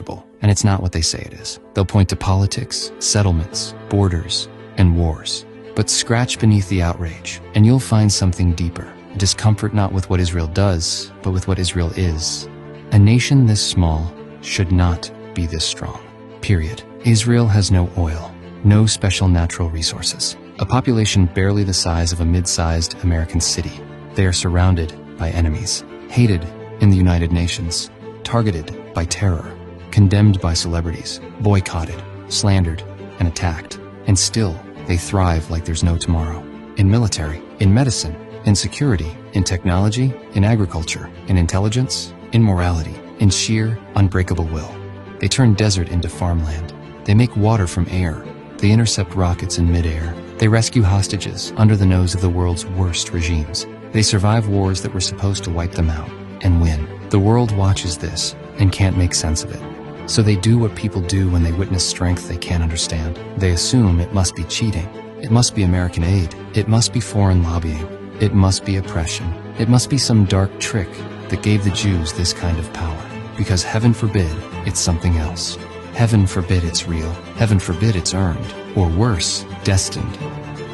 unpredictable, and it's not what they say it is. They'll point to politics, settlements, borders, and wars. But scratch beneath the outrage, and you'll find something deeper. Discomfort not with what Israel does, but with what Israel is. A nation this small should not be this strong. Period. Israel has no oil, no special natural resources. A population barely the size of a mid-sized American city. They are surrounded by enemies, hated in the United Nations, targeted by terror, condemned by celebrities, boycotted, slandered, and attacked. And still, they thrive like there's no tomorrow. In military, in medicine, in security, in technology, in agriculture, in intelligence, in morality, in sheer, unbreakable will. They turn desert into farmland. They make water from air. They intercept rockets in midair. They rescue hostages under the nose of the world's worst regimes. They survive wars that were supposed to wipe them out and win. The world watches this and can't make sense of it. So they do what people do when they witness strength they can't understand. They assume it must be cheating. It must be American aid. It must be foreign lobbying. It must be oppression. It must be some dark trick that gave the Jews this kind of power. Because heaven forbid it's something else. Heaven forbid it's real. Heaven forbid it's earned. Or worse, destined.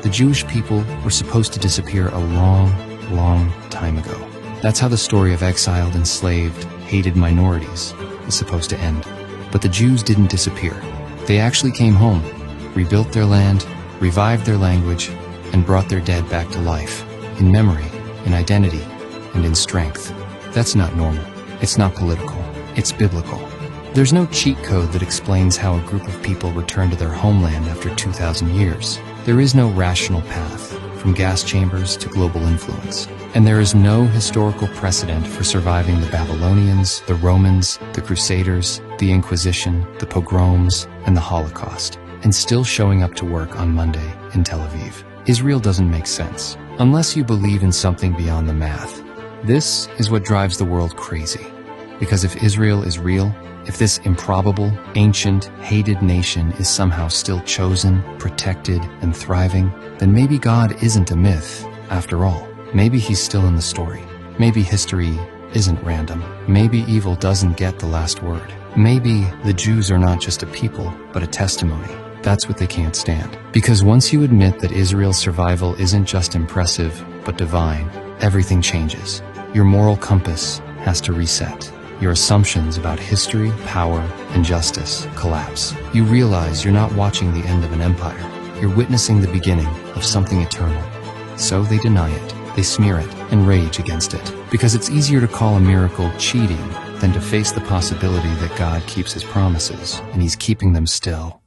The Jewish people were supposed to disappear a long, long time ago. That's how the story of exiled, enslaved, hated minorities is supposed to end. But the Jews didn't disappear. They actually came home, rebuilt their land, revived their language, and brought their dead back to life, in memory, in identity, and in strength. That's not normal. It's not political. It's biblical. There's no cheat code that explains how a group of people return to their homeland after 2,000 years. There is no rational path, from gas chambers to global influence. And there is no historical precedent for surviving the Babylonians, the Romans, the Crusaders, the Inquisition, the pogroms, and the Holocaust, and still showing up to work on Monday in Tel Aviv. Israel doesn't make sense, unless you believe in something beyond the math. This is what drives the world crazy. Because if Israel is real, if this improbable, ancient, hated nation is somehow still chosen, protected, and thriving, then maybe God isn't a myth, after all. Maybe he's still in the story. Maybe history isn't random. Maybe evil doesn't get the last word. Maybe the Jews are not just a people, but a testimony. That's what they can't stand. Because once you admit that Israel's survival isn't just impressive, but divine, everything changes. Your moral compass has to reset. Your assumptions about history, power, and justice collapse. You realize you're not watching the end of an empire. You're witnessing the beginning of something eternal. So they deny it. They smear it and rage against it. Because it's easier to call a miracle cheating than to face the possibility that God keeps his promises, and he's keeping them still.